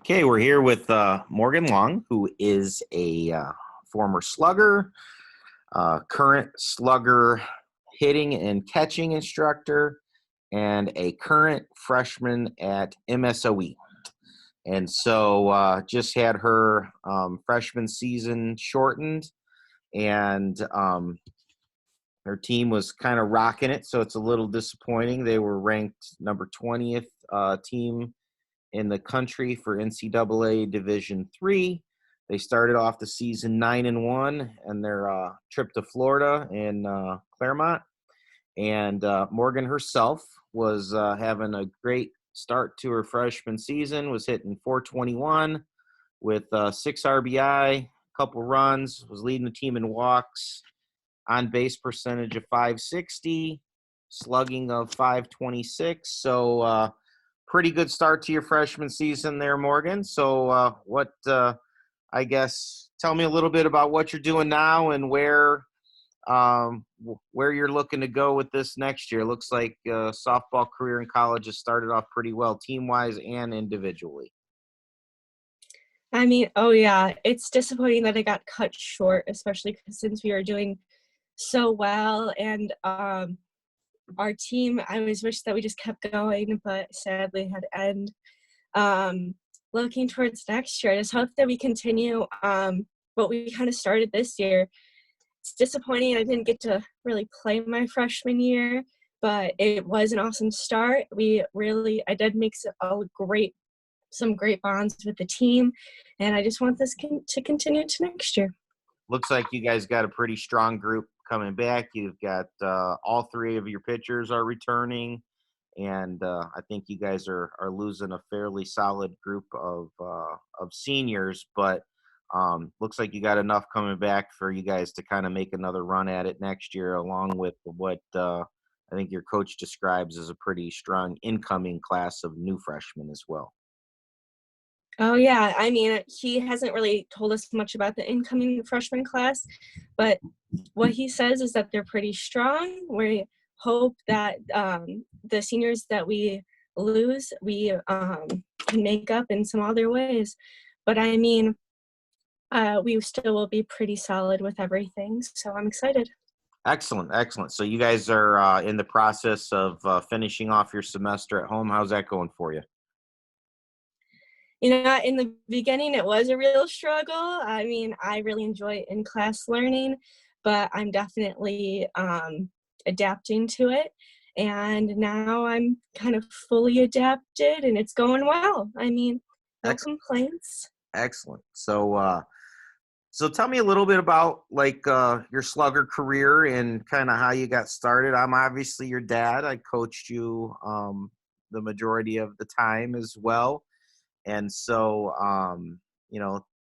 Okay, we're here with Morgan Long, who is a former Slugger, current Slugger hitting and catching instructor, and a current freshman at MSOE. And so just had her freshman season shortened, and her team was kind of rocking it, so it's a little disappointing. They were ranked number 20th team in the country for NCAA Division III. They started off the season 9-1, and their trip to Florida in Claremont. And Morgan herself was having a great start to her freshman season. Was hitting 421 with 6 RBI, a couple runs. Was leading the team in walks, on base percentage of 560, slugging of 526. So pretty good start to your freshman season there, Morgan. So I guess, tell me a little bit about what you're doing now and where you're looking to go with this next year. Looks like softball career in college has started off pretty well, team-wise and individually. Oh yeah, it's disappointing that it got cut short, especially since we were doing so well. And our team, I always wish that we just kept going, but sadly it had to end. Looking towards next year, I just hope that we continue what we kind of started this year. It's disappointing I didn't get to really play my freshman year, but it was an awesome start. I did make some great bonds with the team, and I just want this to continue to next year. Looks like you guys got a pretty strong group coming back. You've got all 3 of your pitchers are returning, and I think you guys are losing a fairly solid group of seniors, but looks like you got enough coming back for you guys to kind of make another run at it next year, along with what I think your coach describes as a pretty strong incoming class of new freshmen as well. Oh, yeah. He hasn't really told us much about the incoming freshman class, but what he says is that they're pretty strong. We hope that the seniors that we lose, we can make up in some other ways. But we still will be pretty solid with everything, so I'm excited. Excellent, excellent. So you guys are in the process of finishing off your semester at home. How's that going for you? In the beginning, it was a real struggle. I really enjoy in-class learning, but I'm definitely adapting to it. And now I'm kind of fully adapted, and it's going well. No complaints. Excellent. So tell me a little bit about your Slugger career and kind of how you got started. I'm obviously your dad. I coached you the majority of the time as well. And so,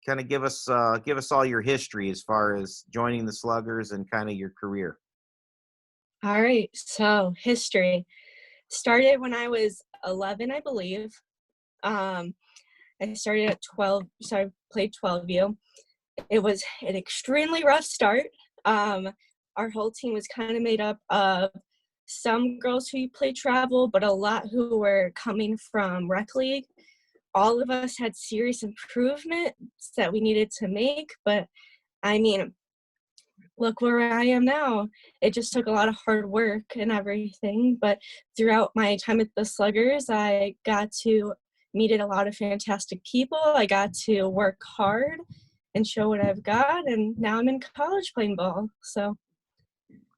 kind of give us all your history as far as joining the Sluggers and kind of your career. All right. So history started when I was 11, I believe. I started at 12, so I played 12U. It was an extremely rough start. Our whole team was kind of made up of some girls who played travel, but a lot who were coming from rec league. All of us had serious improvements that we needed to make, but look where I am now. It just took a lot of hard work and everything, but throughout my time at the Sluggers, I got to meet a lot of fantastic people. I got to work hard and show what I've got, and now I'm in college playing ball. So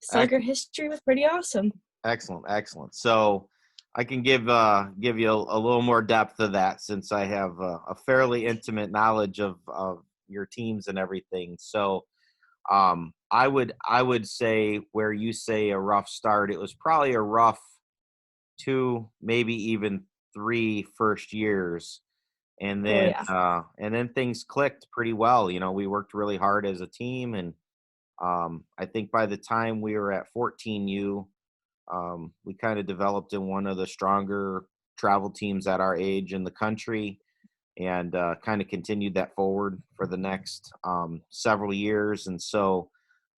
Slugger history was pretty awesome. Excellent, excellent. So I can give you a little more depth of that, since I have a fairly intimate knowledge of your teams and everything. So I would say, where you say a rough start, it was probably a rough 2, maybe even 3 first years. And then and then things clicked pretty well. We worked really hard as a team, and I think by the time we were at 14U, we kind of developed in one of the stronger travel teams at our age in the country, and kind of continued that forward for the next several years. And so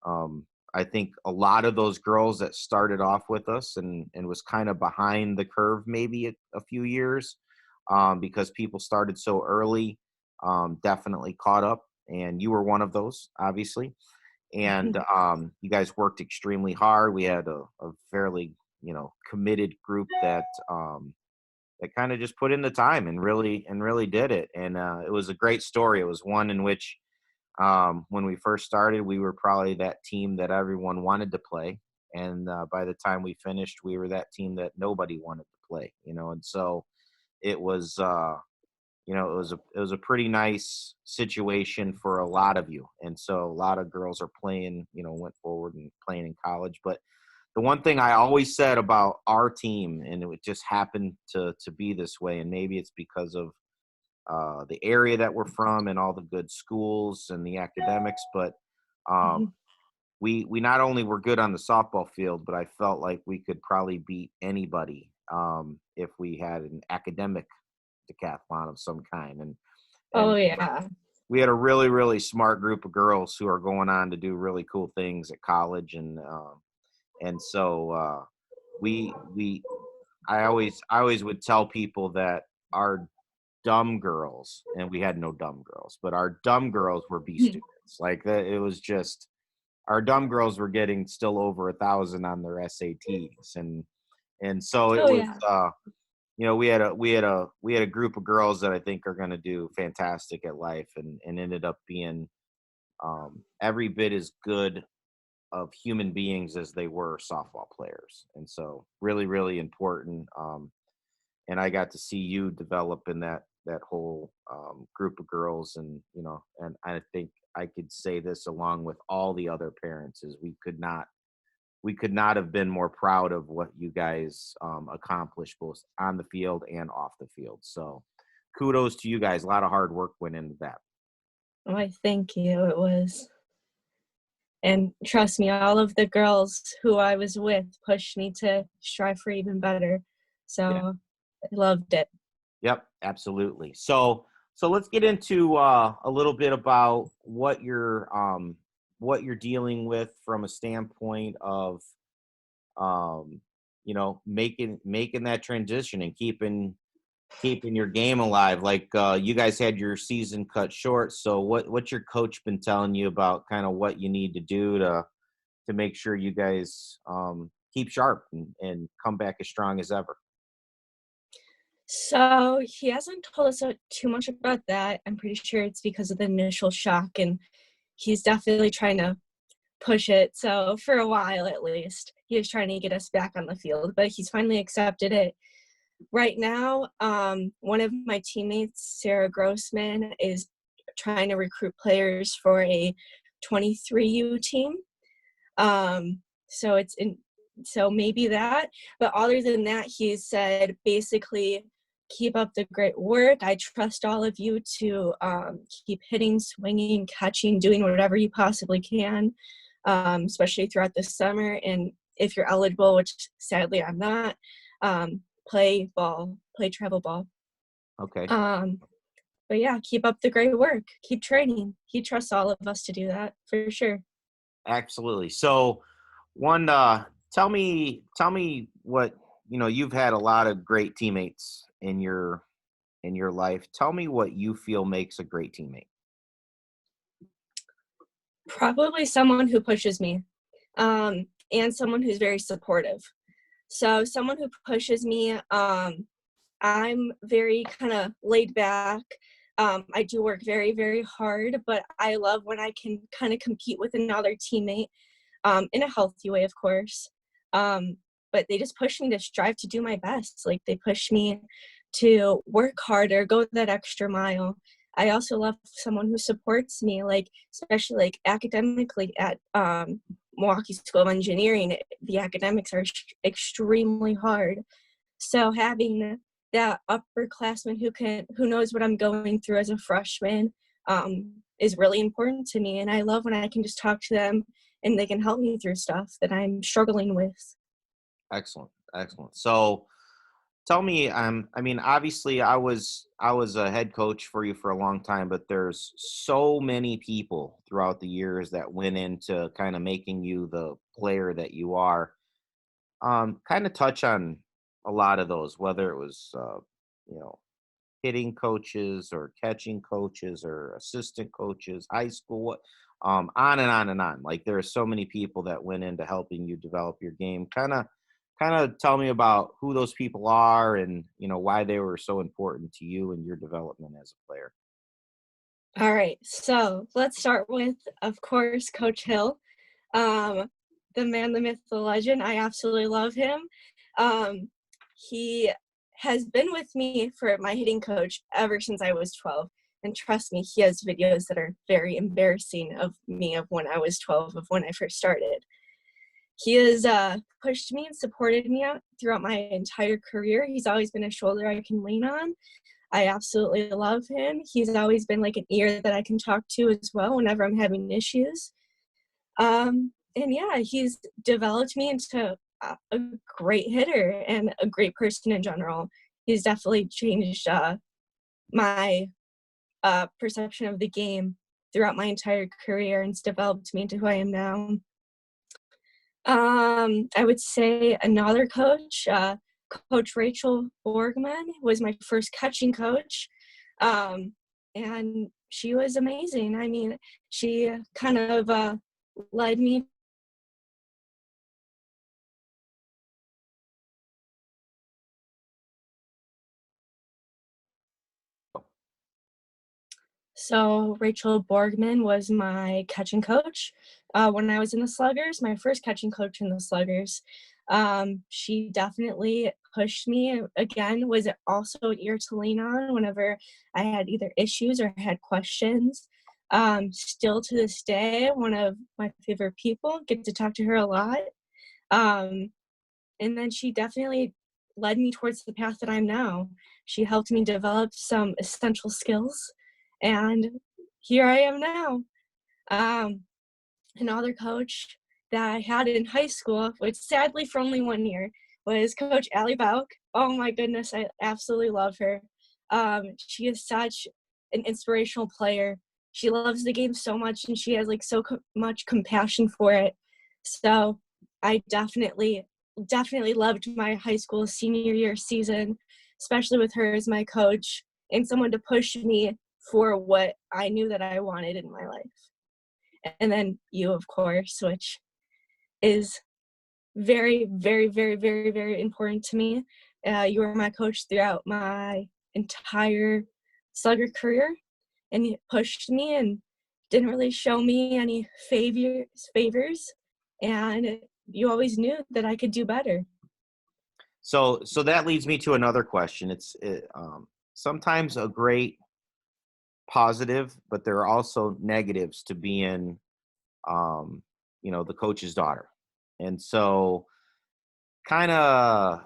I think a lot of those girls that started off with us and was kind of behind the curve maybe a few years because people started so early, definitely caught up, and you were one of those, obviously. And you guys worked extremely hard. We had a fairly, committed group that kind of just put in the time and really did it. And it was a great story. It was one in which, when we first started, we were probably that team that everyone wanted to play. And by the time we finished, we were that team that nobody wanted to play, and so it was, it was a pretty nice situation for a lot of you. And so a lot of girls are playing, went forward and playing in college. But the one thing I always said about our team, and it just happened to be this way, and maybe it's because of the area that we're from and all the good schools and the academics, but um, we not only were good on the softball field, but I felt like we could probably beat anybody if we had an academic decathlon of some kind. And Oh yeah. we had a really smart group of girls who are going on to do really cool things at college, and so we I always would tell people that our dumb girls, and we had no dumb girls, but our dumb girls were B students. Like that, it was just our dumb girls were getting still over 1,000 on their SATs, and so it Oh was. yeah. We had a group of girls that I think are going to do fantastic at life, and ended up being every bit as good of human beings as they were softball players. And so really important. And I got to see you develop in that whole group of girls. And I think I could say this along with all the other parents, is we could not have been more proud of what you guys accomplished both on the field and off the field. So kudos to you guys. A lot of hard work went into that. Why, thank you. It was. And trust me, all of the girls who I was with pushed me to strive for even better. Yeah. So I loved it. Yep, absolutely. So let's get into a little bit about what you're dealing with from a standpoint of making that transition and keeping your game alive. Like you guys had your season cut short, so what's your coach been telling you about kind of what you need to do to make sure you guys keep sharp and come back as strong as ever? So he hasn't told us too much about that. I'm pretty sure it's because of the initial shock, and he's definitely trying to push it. So for a while, at least, he was trying to get us back on the field, but he's finally accepted it. Right now, one of my teammates, Sarah Grossman, is trying to recruit players for a 23U team. So it's in, so maybe that, but other than that, he said basically keep up the great work. I trust all of you to keep hitting, swinging, catching, doing whatever you possibly can, especially throughout the summer. And if you're eligible, which sadly I'm not, play ball, play travel ball. Okay. But yeah, keep up the great work. Keep training. He trusts all of us to do that for sure. Absolutely. So, one, tell me what you've had a lot of great teammates in your life. Tell me what you feel makes a great teammate. Probably someone who pushes me, and someone who's very supportive. So someone who pushes me, I'm very kind of laid back. I do work very, very hard, but I love when I can kind of compete with another teammate, in a healthy way, of course. But they just push me to strive to do my best. Like they push me to work harder, go that extra mile. I also love someone who supports me, like especially like academically at Milwaukee School of Engineering. The academics are extremely hard. So having that upperclassman who knows what I'm going through as a freshman is really important to me. And I love when I can just talk to them and they can help me through stuff that I'm struggling with. Excellent. Excellent. So, tell me, I mean, obviously, I was a head coach for you for a long time, but there's so many people throughout the years that went into kind of making you the player that you are. Kind of touch on a lot of those, whether it was, you know, hitting coaches or catching coaches or assistant coaches, high school, on and on and on. Like there are so many people that went into helping you develop your game. Kind of tell me about who those people are and why they were so important to you and your development as a player. All right, so let's start with, of course, Coach Hill. Um, the man, the myth, the legend. I absolutely love him. He has been with me for my hitting coach ever since I was 12. And trust me, he has videos that are very embarrassing of me of when I was 12, of when I first started. He has pushed me and supported me out throughout my entire career. He's always been a shoulder I can lean on. I absolutely love him. He's always been like an ear that I can talk to as well whenever I'm having issues. And yeah, he's developed me into a great hitter and a great person in general. He's definitely changed my perception of the game throughout my entire career and it's developed me into who I am now. I would say another coach, Coach Rachel Borgman, was my first catching coach. And she was amazing. I mean, she kind of led me. So Rachel Borgman was my catching coach when I was in the Sluggers, my first catching coach in the Sluggers. She definitely pushed me. Again, was also an ear to lean on whenever I had either issues or had questions. Still to this day, one of my favorite people. Get to talk to her a lot. Um, and then she definitely led me towards the path that I'm now. She helped me develop some essential skills, and here I am now. Um, Another coach that I had in high school, which sadly for only 1 year, was Coach Allie Bauk. Oh my goodness, I absolutely love her. She is such an inspirational player. She loves the game so much, and she has like so much compassion for it. So I definitely loved my high school senior year season, especially with her as my coach and someone to push me for what I knew that I wanted in my life. And then you, of course, which is very, very, very, very, very important to me. You were my coach throughout my entire Slugger career, and you pushed me and didn't really show me any favors, and you always knew that I could do better. So that leads me to another question. Sometimes a great positive, but there are also negatives to being, the coach's daughter. And so kind of,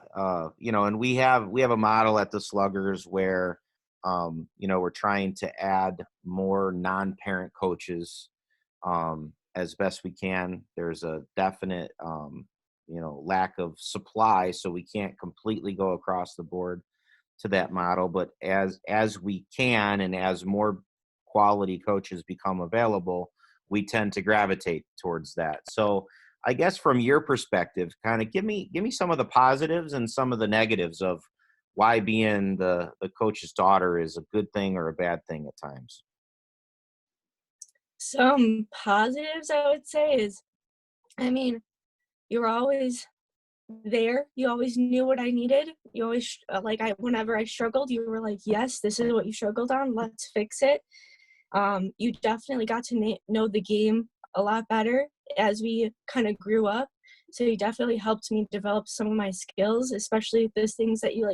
and we have a model at the Sluggers where, we're trying to add more non-parent coaches as best we can. There's a definite, lack of supply, so we can't completely go across the board to that model. But as we can, and as more quality coaches become available, we tend to gravitate towards that. So I guess from your perspective, kind of give me some of the positives and some of the negatives of why being the coach's daughter is a good thing or a bad thing at times. Some positives I would say is, I mean, you were always there. You always knew what I needed. You always whenever I struggled, you were like, yes, this is what you struggled on, let's fix it. You definitely got to know the game a lot better as we kind of grew up. So you definitely helped me develop some of my skills, especially those things that you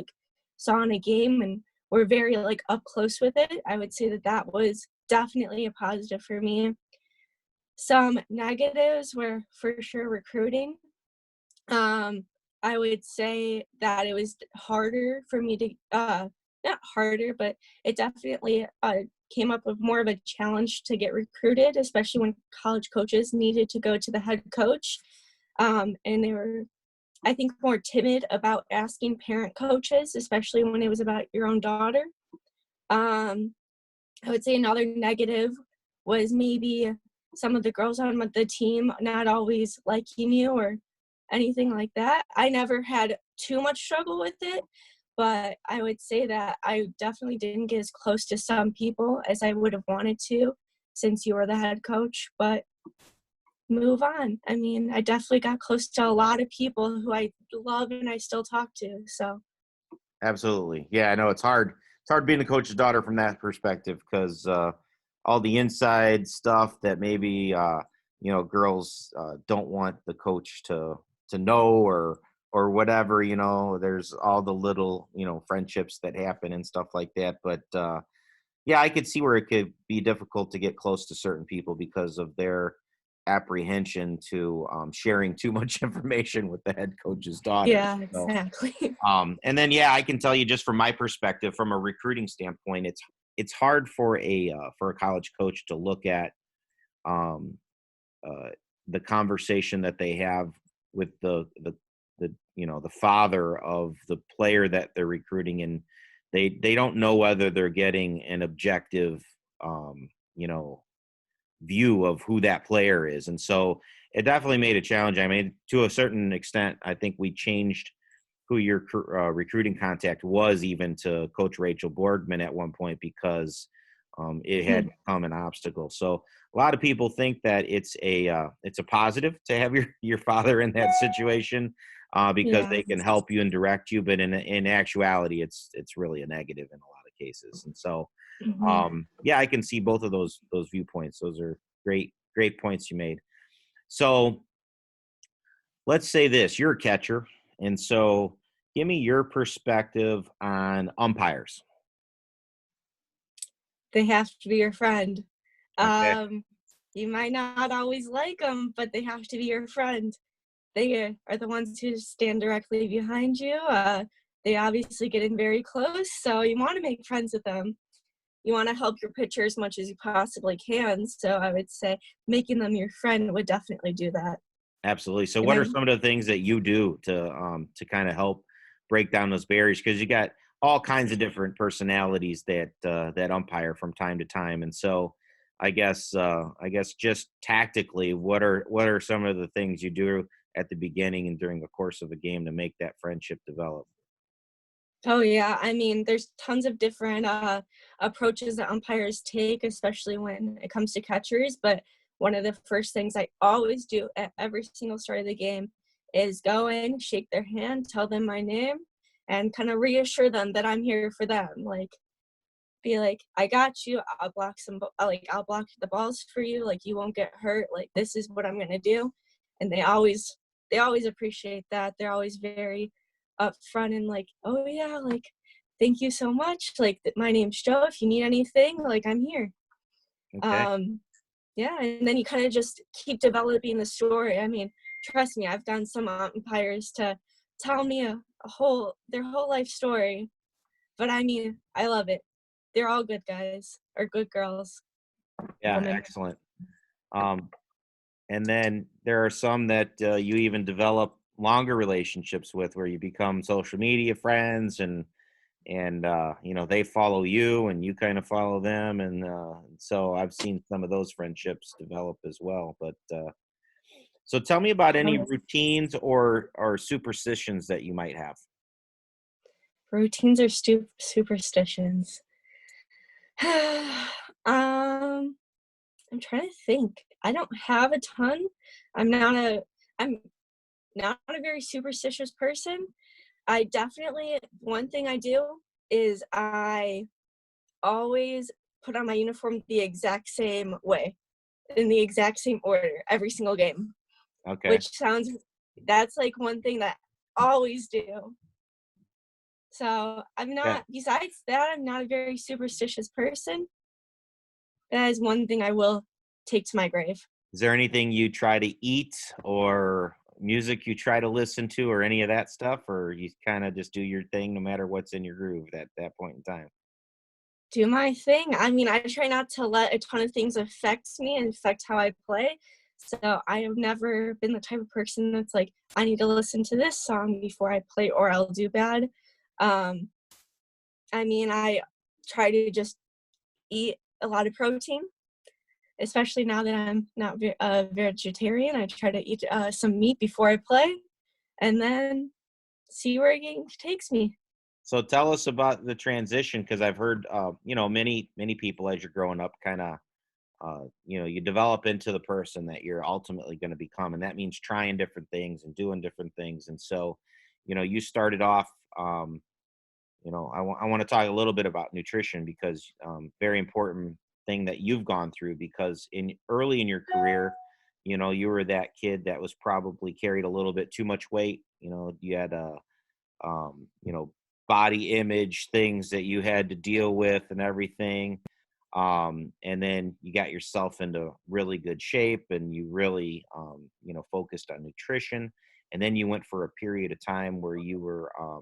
saw in a game and were very up close with it. I would say that was definitely a positive for me. Some negatives were for sure recruiting. I would say that it was harder for me to, not harder, but it definitely came up with more of a challenge to get recruited, especially when college coaches needed to go to the head coach. And they were, I think, more timid about asking parent coaches, especially when it was about your own daughter. I would say another negative was maybe some of the girls on the team not always liking you or anything like that. I never had too much struggle with it, but I would say that I definitely didn't get as close to some people as I would have wanted to since you were the head coach, but move on. I mean, I definitely got close to a lot of people who I love and I still talk to. So Absolutely. Yeah, I know it's hard. It's hard being the coach's daughter from that perspective because all the inside stuff that maybe girls don't want the coach to know or whatever. There's all the little friendships that happen and stuff like that. But yeah, I could see where it could be difficult to get close to certain people because of their apprehension to sharing too much information with the head coach's daughter. yeah, So, exactly. and then, yeah, I can tell you just from my perspective, from a recruiting standpoint, it's hard for a college coach to look at um, the conversation that they have with the father of the player that they're recruiting, and they don't know whether they're getting an objective you know view of who that player is. And so it definitely made a challenge. I mean, to a certain extent, I think we changed who your recruiting contact was, even to Coach Rachel Borgman at one point, because it had become an obstacle. So a lot of people think that it's a positive to have your father in that situation because Yeah. they can help you and direct you, but in actuality, it's really a negative in a lot of cases. And so Mhm. yeah, I can see both of those viewpoints. Those are great points you made. So let's say this: you're a catcher, and so give me your perspective on umpires. They have to be your friend. Okay. You might not always like them, but they have to be your friend. They are the ones who stand directly behind you. They obviously get in very close, so you want to make friends with them. You want to help your pitcher as much as you possibly can. So I would say making them your friend would definitely do that. Absolutely. So And what are I, some of the things that you do to kind of help break down those barriers? Because you got all kinds of different personalities that umpire from time to time. And so I guess just tactically, what are some of the things you do at the beginning and during the course of a game to make that friendship develop? oh yeah, I mean, there's tons of different approaches that umpires take, especially when it comes to catchers. But one of the first things I always do at every single start of the game is go in, shake their hand, tell them my name, and kind of reassure them that I'm here for them. Like, be like, I got you. I'll block I'll block the balls for you. Like, you won't get hurt. Like, this is what I'm gonna do. And they always appreciate that. They're always very upfront and like, oh yeah, like, thank you so much. Like, my name's Joe. If you need anything, like, I'm here. Okay. Um, yeah, and then you kind of just keep developing the story. I mean, trust me, I've gotten some umpires to tell me their whole life story. But I mean, I love it. They're all good guys or good girls, Yeah, women. excellent. Um, and then there are some that you even develop longer relationships with, where you become social media friends, and they follow you and you kind of follow them, and so I've seen some of those friendships develop as well. But so tell me about any Um, routines or superstitions that you might have. routines or superstitions. I'm trying to think. I don't have a ton. I'm not a I'm not a very superstitious person. I definitely one thing I do is I always put on my uniform the exact same way, in the exact same order every single game. Okay. Which sounds that's like one thing that I always do. So I'm Yeah. not besides that, I'm not a very superstitious person. That is one thing I will take to my grave. Is there anything you try to eat or music you try to listen to or any of that stuff, or you kind of just do your thing no matter what's in your groove at that point in time? Do my thing. I mean, I try not to let a ton of things affect me and affect how I play. So I have never been the type of person that's like, I need to listen to this song before I play or I'll do bad. Um, I mean, I try to just eat a lot of protein, especially now that I'm not a vegetarian. I try to eat some meat before I play and then see where a game takes me. So tell us about the transition, because I've heard, many people as you're growing up, kind of, you develop into the person that you're ultimately going to become, and that means trying different things and doing different things. And so, you started off. I want to talk a little bit about nutrition, because very important thing that you've gone through, because in early in your career, you were that kid that was probably carried a little bit too much weight. You had um, you know, body image things that you had to deal with and everything. And then you got yourself into really good shape, and you really, focused on nutrition. And then you went for a period of time where you were, a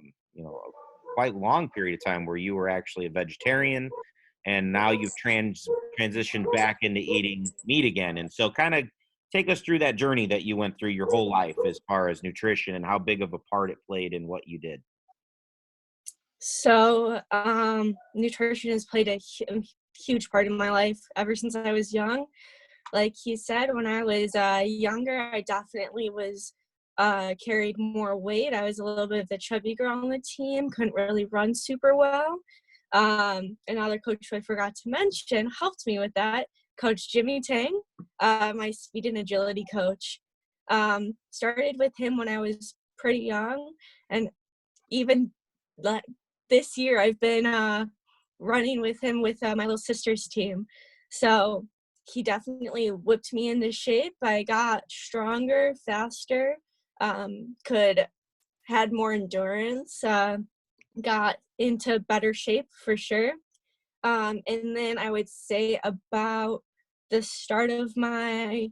quite long period of time where you were actually a vegetarian. And now you've transitioned back into eating meat again. And so kind of take us through that journey that you went through your whole life as far as nutrition, and how big of a part it played in what you did. So, nutrition has played a huge part in my life ever since I was young. Like he said, when I was younger, I definitely was carried more weight. I was a little bit of the chubby girl on the team, couldn't really run super well. Another coach who I forgot to mention helped me with that, Coach Jimmy Tang, my speed and agility coach. Started with him when I was pretty young, and even like this year I've been running with him with my little sister's team. So he definitely whipped me into shape. I got stronger, faster, could had more endurance, got into better shape for sure. And then I would say about the start of my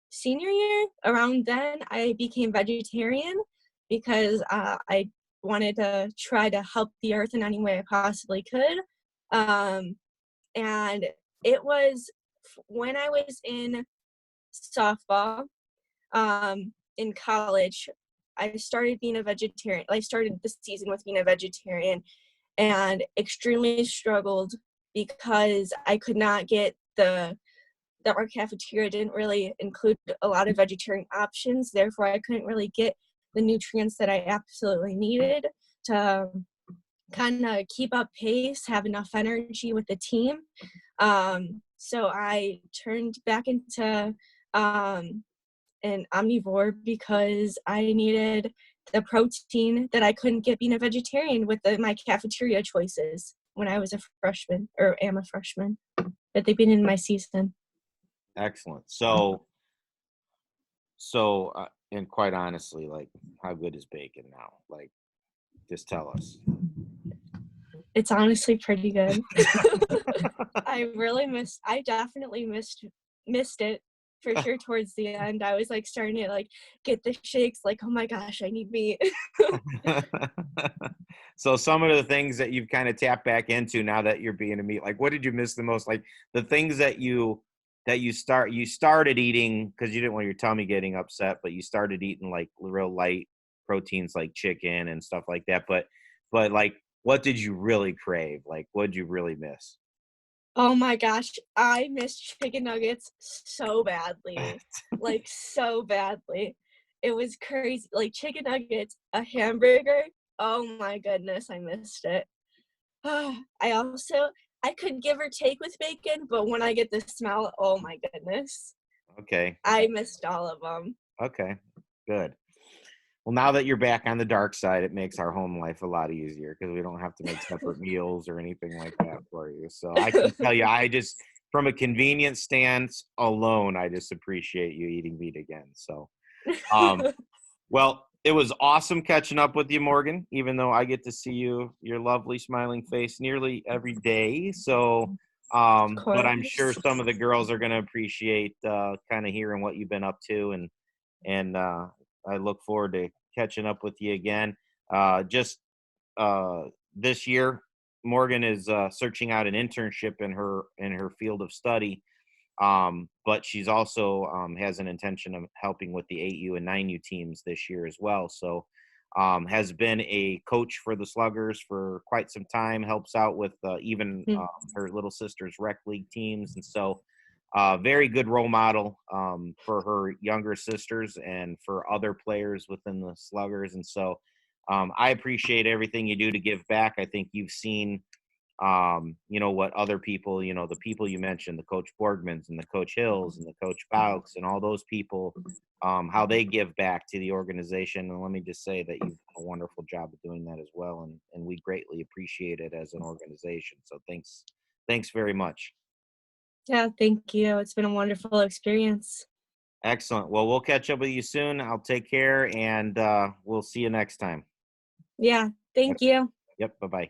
senior year, around then, I became vegetarian because I wanted to try to help the earth in any way I possibly could. Um, and it was when I was in softball, in college, I started being a vegetarian. I started the season with being a vegetarian and extremely struggled because I could not get our cafeteria didn't really include a lot of vegetarian options. Therefore, I couldn't really get the nutrients that I absolutely needed to kind of keep up pace, have enough energy with the team. So I turned back into an omnivore because I needed the protein that I couldn't get being a vegetarian with my cafeteria choices when I was a freshman, or am a freshman, that they've been in my season. Excellent. And quite honestly, like, how good is bacon now? Like, just tell us. It's honestly pretty good. I definitely missed it for sure towards the end. I was like starting to like get the shakes, like, oh my gosh, I need meat. So some of the things that you've kind of tapped back into now that you're being a meat, like, what did you miss the most? Like the things that you started eating because you didn't want your tummy getting upset, but you started eating like real light proteins like chicken and stuff like that. But like, what did you really crave? Like, what did you really miss? Oh my gosh, I miss chicken nuggets so badly. Like so badly. It was crazy. Like chicken nuggets, a hamburger. Oh my goodness, I missed it. I could give or take with bacon, but when I get the smell, oh my goodness. Okay. I missed all of them. Okay. Good. Well, now that you're back on the dark side, it makes our home life a lot easier because we don't have to make separate meals or anything like that for you. So I can tell you, from a convenience stance alone, I just appreciate you eating meat again. So, um, well, it was awesome catching up with you, Morgan, even though I get to see your lovely smiling face nearly every day. So, Of but I'm sure course. some of the girls are going to appreciate kind of hearing what you've been up to, and I look forward to catching up with you again. Just this year, Morgan is searching out an internship in her field of study, but she's also has an intention of helping with the 8U and 9U teams this year as well. So has been a coach for the Sluggers for quite some time, helps out with even her little sister's rec league teams. And so very good role model for her younger sisters and for other players within the Sluggers. And so I appreciate everything you do to give back. I think you've seen, what other people, the people you mentioned, the Coach Borgmans and the Coach Hills and the Coach Bauks and all those people, how they give back to the organization. And let me just say that you've done a wonderful job of doing that as well. And we greatly appreciate it as an organization. So thanks very much. Yeah, thank you. It's been a wonderful experience. Excellent. Well, we'll catch up with you soon. I'll take care, and we'll see you next time. Yeah, thank you. Yep. Bye-bye.